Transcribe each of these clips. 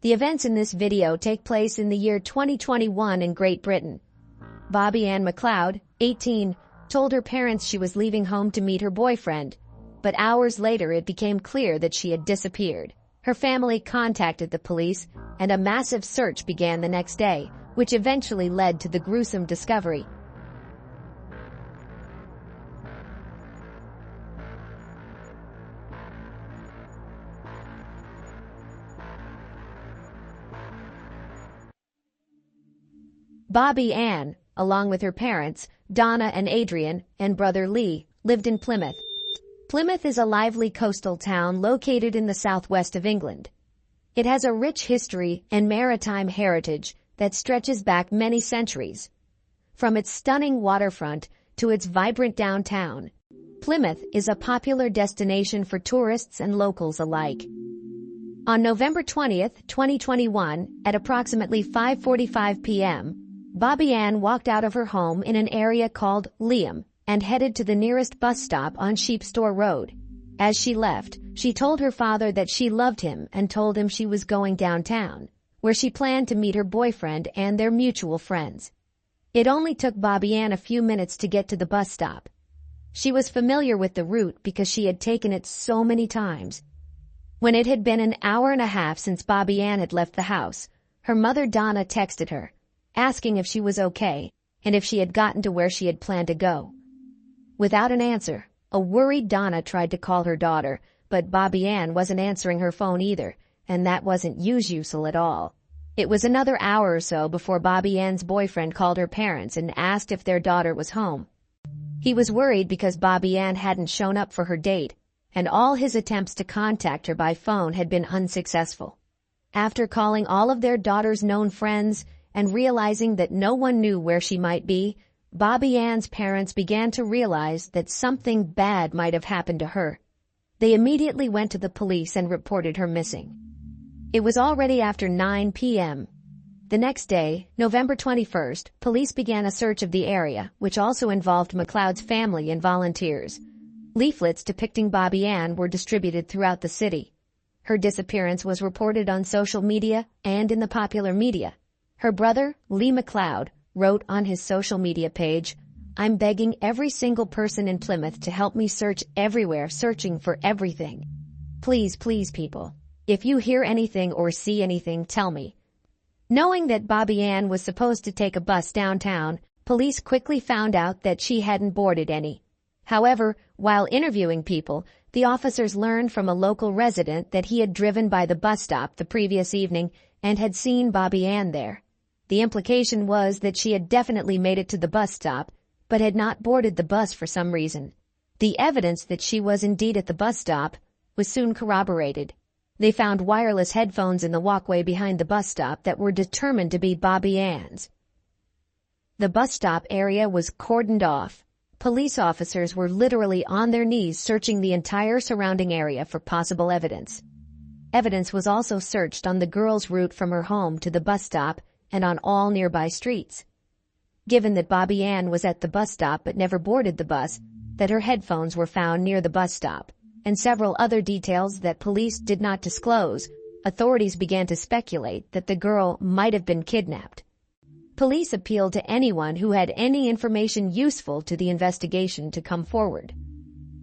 The events in this video take place in the year 2021 in Great Britain. Bobbi Ann McLeod, 18, told her parents she was leaving home to meet her boyfriend, but hours later it became clear that she had disappeared. Her family contacted the police, and a massive search began the next day, which eventually led to the gruesome discovery. Bobbi Ann, along with her parents, Donna and Adrian, and brother Lee, lived in Plymouth. Plymouth is a lively coastal town located in the southwest of England. It has a rich history and maritime heritage that stretches back many centuries. From its stunning waterfront to its vibrant downtown, Plymouth is a popular destination for tourists and locals alike. On November 20th, 2021, at approximately 5:45 p.m., Bobbi Ann walked out of her home in an area called Liam and headed to the nearest bus stop on Sheep Store Road. As she left, she told her father that she loved him and told him she was going downtown, where she planned to meet her boyfriend and their mutual friends. It only took Bobbi Ann a few minutes to get to the bus stop. She was familiar with the route because she had taken it so many times. When it had been an hour and a half since Bobbi Ann had left the house, her mother Donna texted her, asking if she was okay and if she had gotten to where she had planned to go. Without an answer, a worried Donna tried to call her daughter, but Bobbi Ann wasn't answering her phone either, and that wasn't usual at all. It was another hour or so before Bobbi Ann's boyfriend called her parents and asked if their daughter was home. He was worried because Bobbi Ann hadn't shown up for her date, and all his attempts to contact her by phone had been unsuccessful. After calling all of their daughter's known friends and realizing that no one knew where she might be, Bobbi Ann's parents began to realize that something bad might have happened to her. They immediately went to the police and reported her missing. It was already after 9 p.m. The next day, November 21st, police began a search of the area, which also involved McLeod's family and volunteers. Leaflets depicting Bobbi Ann were distributed throughout the city. Her disappearance was reported on social media and in the popular media. Her brother, Lee McLeod, wrote on his social media page, "I'm begging every single person in Plymouth to help me search everywhere, searching for everything. Please, please, people. If you hear anything or see anything, tell me." Knowing that Bobbi Ann was supposed to take a bus downtown, police quickly found out that she hadn't boarded any. However, while interviewing people, the officers learned from a local resident that he had driven by the bus stop the previous evening and had seen Bobbi Ann there. The implication was that she had definitely made it to the bus stop, but had not boarded the bus for some reason. The evidence that she was indeed at the bus stop was soon corroborated. They found wireless headphones in the walkway behind the bus stop that were determined to be Bobbi Ann's. The bus stop area was cordoned off. Police officers were literally on their knees searching the entire surrounding area for possible evidence. Evidence was also searched on the girl's route from her home to the bus stop and on all nearby streets. Given that Bobbi Ann was at the bus stop but never boarded the bus, that her headphones were found near the bus stop, and several other details that police did not disclose, authorities began to speculate that the girl might have been kidnapped. Police appealed to anyone who had any information useful to the investigation to come forward.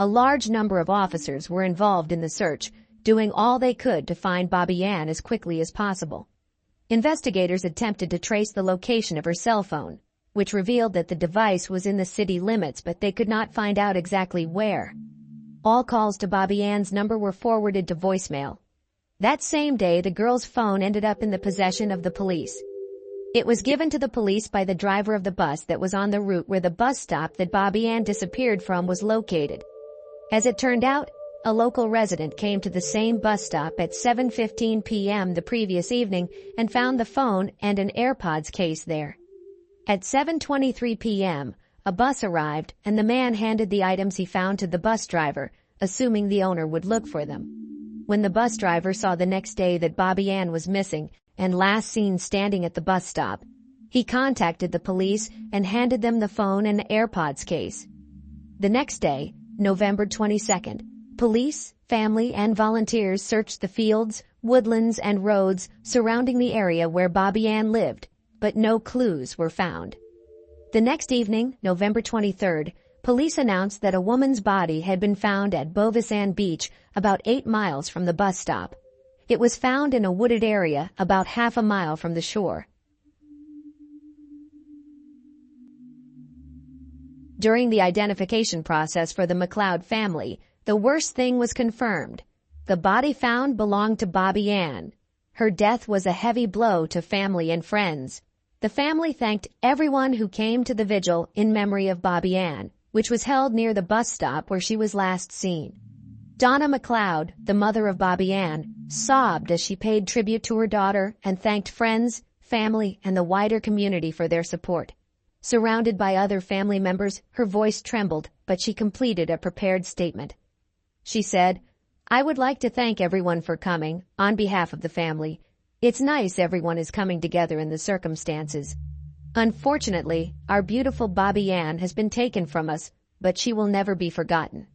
A large number of officers were involved in the search, doing all they could to find Bobbi Ann as quickly as possible. Investigators attempted to trace the location of her cell phone, which revealed that the device was in the city limits, but they could not find out exactly where. All calls to Bobbi Ann's number were forwarded to voicemail. That same day, the girl's phone ended up in the possession of the police. It was given to the police by the driver of the bus that was on the route where the bus stop that Bobbi Ann disappeared from was located. As it turned out, a local resident came to the same bus stop at 7:15 p.m. the previous evening and found the phone and an AirPods case there. At 7:23 p.m., a bus arrived and the man handed the items he found to the bus driver, assuming the owner would look for them. When the bus driver saw the next day that Bobbi Ann was missing and last seen standing at the bus stop, he contacted the police and handed them the phone and AirPods case. The next day, November 22nd, police, family, and volunteers searched the fields, woodlands, and roads surrounding the area where Bobbi Ann lived, but no clues were found. The next evening, November 23rd, police announced that a woman's body had been found at Bobbi Beach, about 8 miles from the bus stop. It was found in a wooded area about half a mile from the shore. During the identification process for the McLeod family, the worst thing was confirmed. The body found belonged to Bobbi Ann. Her death was a heavy blow to family and friends. The family thanked everyone who came to the vigil in memory of Bobbi Ann, which was held near the bus stop where she was last seen. Donna McLeod, the mother of Bobbi Ann, sobbed as she paid tribute to her daughter and thanked friends, family, and the wider community for their support. Surrounded by other family members, her voice trembled, but she completed a prepared statement. She said, "I would like to thank everyone for coming, on behalf of the family. It's nice everyone is coming together in the circumstances. Unfortunately, our beautiful Bobbi Ann has been taken from us, but she will never be forgotten.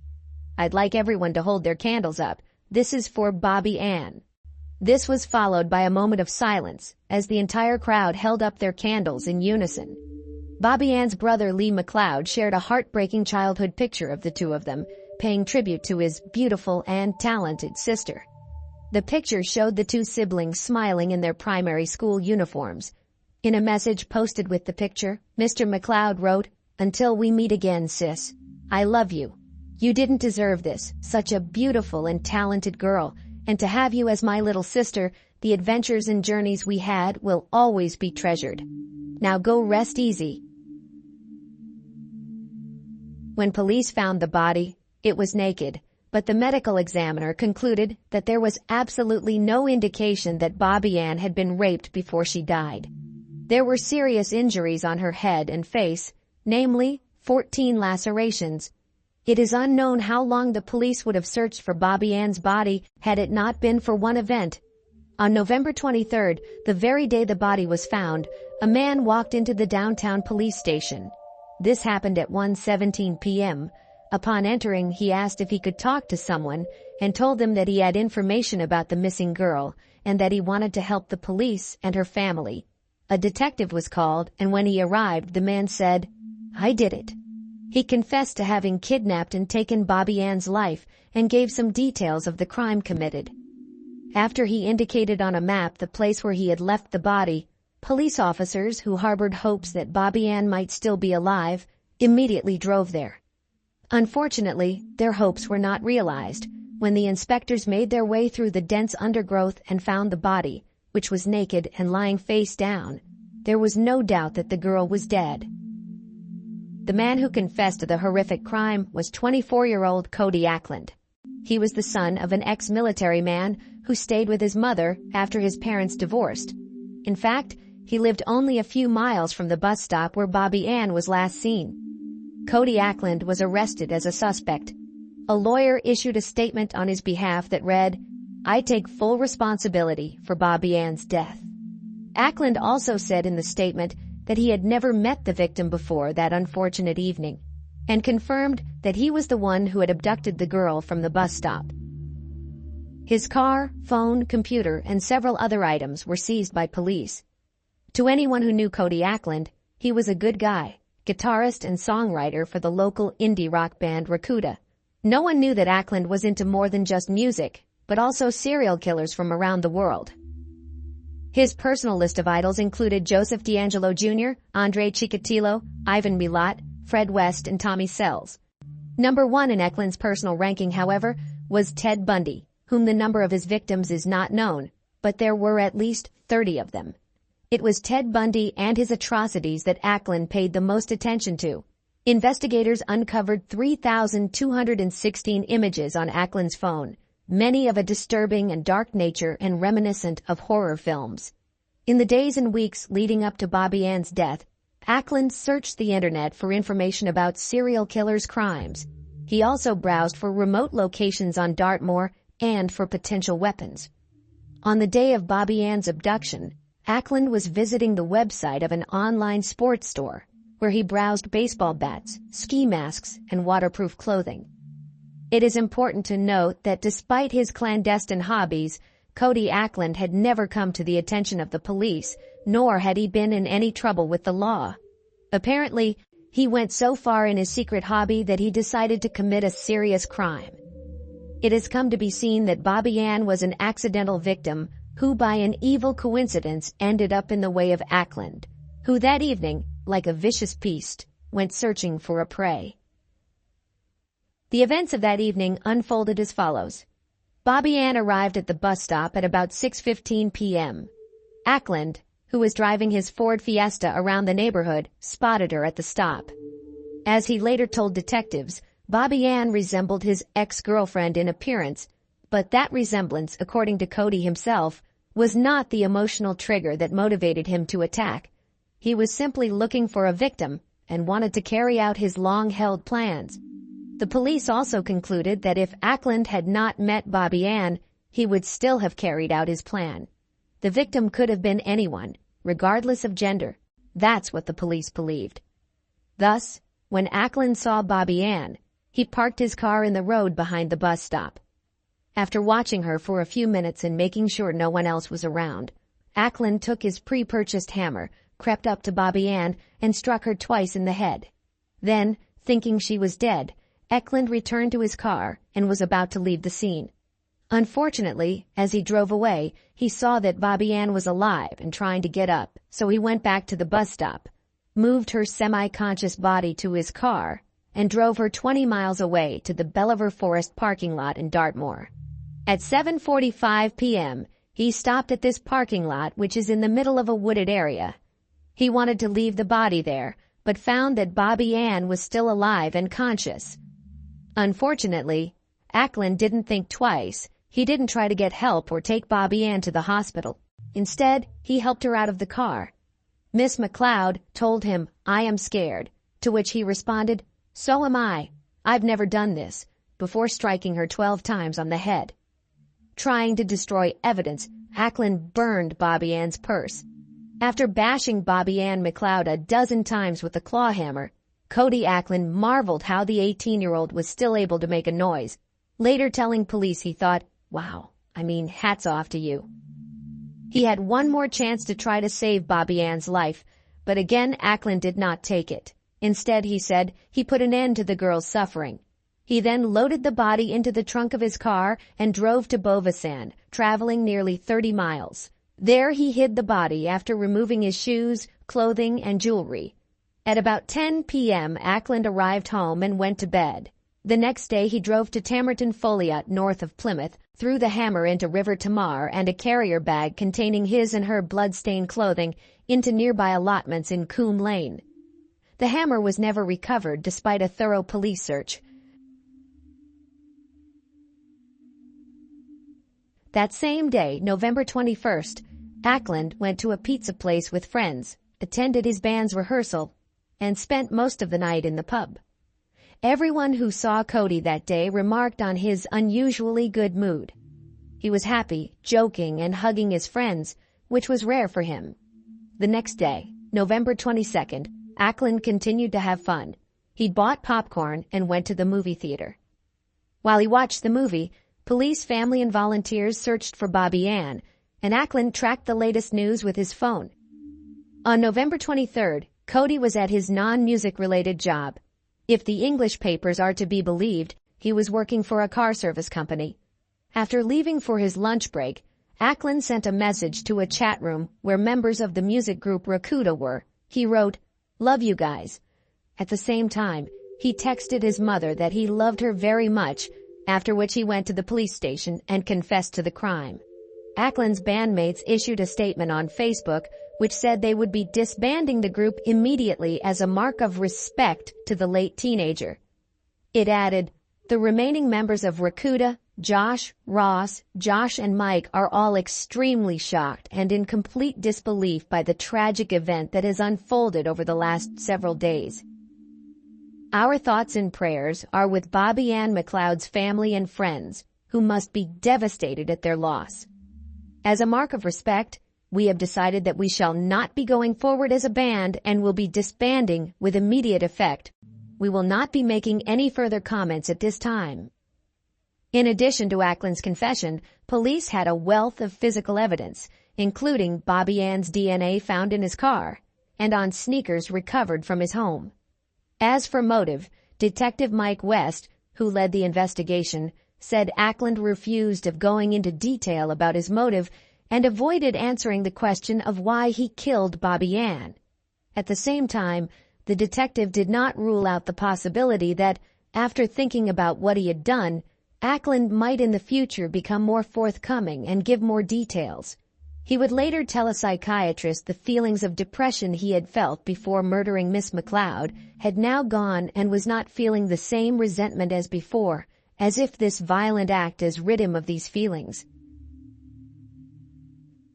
I'd like everyone to hold their candles up. This is for Bobbi Ann." This was followed by a moment of silence, as the entire crowd held up their candles in unison. Bobbi Ann's brother Lee McLeod shared a heartbreaking childhood picture of the two of them, paying tribute to his beautiful and talented sister. The picture showed the two siblings smiling in their primary school uniforms. In a message posted with the picture, Mr. McLeod wrote, "Until we meet again, sis. I love you. You didn't deserve this, such a beautiful and talented girl, and to have you as my little sister, the adventures and journeys we had will always be treasured. Now go rest easy." When police found the body, it was naked, but the medical examiner concluded that there was absolutely no indication that Bobbi Ann had been raped before she died. There were serious injuries on her head and face, namely 14 lacerations. It is unknown how long the police would have searched for Bobbi Ann's body had it not been for one event. On November 23rd, the very day the body was found, a man walked into the downtown police station. This happened at 1:17 p.m. Upon entering, he asked if he could talk to someone and told them that he had information about the missing girl and that he wanted to help the police and her family. A detective was called, and when he arrived, the man said, "I did it." He confessed to having kidnapped and taken Bobbi Ann's life and gave some details of the crime committed. After he indicated on a map the place where he had left the body, police officers who harbored hopes that Bobbi Ann might still be alive immediately drove there. Unfortunately, their hopes were not realized. When the inspectors made their way through the dense undergrowth and found the body, which was naked and lying face down, there was no doubt that the girl was dead. The man who confessed to the horrific crime was 24-year-old Cody Ackland. He was the son of an ex-military man who stayed with his mother after his parents divorced. In fact, he lived only a few miles from the bus stop where Bobbi Ann was last seen. Cody Ackland was arrested as a suspect. A lawyer issued a statement on his behalf that read, "I take full responsibility for Bobbi Ann's death." Ackland also said in the statement that he had never met the victim before that unfortunate evening, and confirmed that he was the one who had abducted the girl from the bus stop. His car, phone, computer, and several other items were seized by police. To anyone who knew Cody Ackland, he was a good guy, guitarist and songwriter for the local indie rock band Rakuda. No one knew that Ackland was into more than just music, but also serial killers from around the world. His personal list of idols included Joseph D'Angelo Jr., Andre Chikatilo, Ivan Milat, Fred West, and Tommy Sells. Number 1 in Ackland's personal ranking, however, was Ted Bundy, whom the number of his victims is not known, but there were at least 30 of them. It was Ted Bundy and his atrocities that Ackland paid the most attention to. Investigators uncovered 3,216 images on Ackland's phone, many of a disturbing and dark nature and reminiscent of horror films. In the days and weeks leading up to Bobbi Ann's death, Ackland searched the internet for information about serial killers' crimes. He also browsed for remote locations on Dartmoor and for potential weapons. On the day of Bobbi Ann's abduction, Ackland was visiting the website of an online sports store, where he browsed baseball bats, ski masks, and waterproof clothing. It is important to note that despite his clandestine hobbies, Cody Ackland had never come to the attention of the police, nor had he been in any trouble with the law. Apparently, he went so far in his secret hobby that he decided to commit a serious crime. It has come to be seen that Bobbi Ann was an accidental victim who by an evil coincidence ended up in the way of Ackland, who that evening, like a vicious beast, went searching for a prey. The events of that evening unfolded as follows. Bobbi Ann arrived at the bus stop at about 6:15 p.m. Ackland, who was driving his Ford Fiesta around the neighborhood, spotted her at the stop. As he later told detectives, Bobbi Ann resembled his ex-girlfriend in appearance, but that resemblance, according to Cody himself, was not the emotional trigger that motivated him to attack. He was simply looking for a victim and wanted to carry out his long-held plans. The police also concluded that if Ackland had not met Bobbi Ann, he would still have carried out his plan. The victim could have been anyone, regardless of gender. That's what the police believed. Thus, when Ackland saw Bobbi Ann, he parked his car in the road behind the bus stop. After watching her for a few minutes and making sure no one else was around, Ackland took his pre-purchased hammer, crept up to Bobbi Ann, and struck her twice in the head. Then, thinking she was dead, Ackland returned to his car and was about to leave the scene. Unfortunately, as he drove away, he saw that Bobbi Ann was alive and trying to get up, so he went back to the bus stop, moved her semi-conscious body to his car, and drove her 20 miles away to the Bellever Forest parking lot in Dartmoor. At 7:45 p.m., he stopped at this parking lot, which is in the middle of a wooded area. He wanted to leave the body there, but found that Bobbi Ann was still alive and conscious. Unfortunately, Ackland didn't think twice. He didn't try to get help or take Bobbi Ann to the hospital. Instead, he helped her out of the car. Miss McLeod told him, "I am scared," to which he responded, "So am I. I've never done this," before striking her 12 times on the head. Trying to destroy evidence, Ackland burned Bobbi Ann's purse. After bashing Bobbi Ann McLeod a dozen times with a claw hammer, Cody Ackland marveled how the 18-year-old was still able to make a noise, later telling police he thought, "Wow, hats off to you." He had one more chance to try to save Bobbi Ann's life, but again Ackland did not take it. Instead, he said, he put an end to the girl's suffering. He then loaded the body into the trunk of his car and drove to Bovasan, traveling nearly 30 miles. There he hid the body after removing his shoes, clothing, and jewelry. At about 10 p.m., Ackland arrived home and went to bed. The next day he drove to Tamerton Foliot north of Plymouth, threw the hammer into River Tamar and a carrier bag containing his and her blood-stained clothing into nearby allotments in Coombe Lane. The hammer was never recovered despite a thorough police search. That same day, November 21st, Ackland went to a pizza place with friends, attended his band's rehearsal, and spent most of the night in the pub. Everyone who saw Cody that day remarked on his unusually good mood. He was happy, joking, and hugging his friends, which was rare for him. The next day, November 22nd, Ackland continued to have fun. He bought popcorn and went to the movie theater. While he watched the movie, police, family, and volunteers searched for Bobbi Ann, and Ackland tracked the latest news with his phone. On November 23rd, Cody was at his non-music-related job. If the English papers are to be believed, he was working for a car service company. After leaving for his lunch break, Ackland sent a message to a chat room where members of the music group Rakuda were. He wrote, "Love you guys." At the same time, he texted his mother that he loved her very much, after which he went to the police station and confessed to the crime. Ackland's bandmates issued a statement on Facebook which said they would be disbanding the group immediately as a mark of respect to the late teenager. It added, "The remaining members of Rakuda, Josh, Ross, Josh, and Mike are all extremely shocked and in complete disbelief by the tragic event that has unfolded over the last several days. Our thoughts and prayers are with Bobbi Ann McLeod's family and friends, who must be devastated at their loss. As a mark of respect, we have decided that we shall not be going forward as a band and will be disbanding with immediate effect. We will not be making any further comments at this time." In addition to Ackland's confession, police had a wealth of physical evidence, including Bobbi Ann's DNA found in his car and on sneakers recovered from his home. As for motive, Detective Mike West, who led the investigation, said Ackland refused of going into detail about his motive and avoided answering the question of why he killed Bobbi Ann. At the same time, the detective did not rule out the possibility that, after thinking about what he had done, Ackland might in the future become more forthcoming and give more details. He would later tell a psychiatrist the feelings of depression he had felt before murdering Miss McLeod had now gone and was not feeling the same resentment as before, as if this violent act has rid him of these feelings.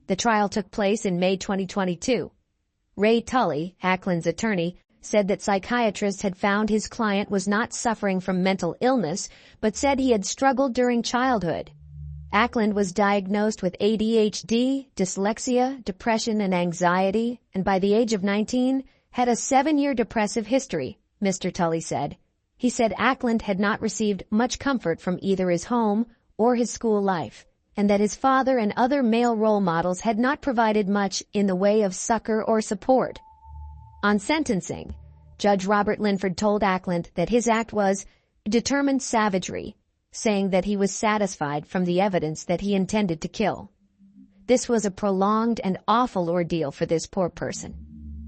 The trial took place in May 2022. Ray Tully, Ackland's attorney, said that psychiatrists had found his client was not suffering from mental illness, but said he had struggled during childhood. Ackland was diagnosed with ADHD, dyslexia, depression, and anxiety, and by the age of 19, had a 7-year depressive history, Mr. Tully said. He said Ackland had not received much comfort from either his home or his school life, and that his father and other male role models had not provided much in the way of succor or support. On sentencing, Judge Robert Linford told Ackland that his act was determined savagery, saying that he was satisfied from the evidence that he intended to kill. This was a prolonged and awful ordeal for this poor person.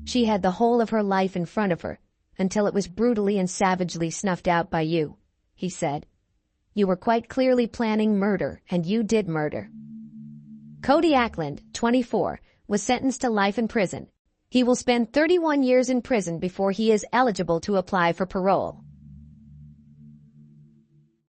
She had the whole of her life in front of her, until it was brutally and savagely snuffed out by you, he said. You were quite clearly planning murder, and you did murder. Cody Ackland, 24, was sentenced to life in prison. He will spend 31 years in prison before he is eligible to apply for parole.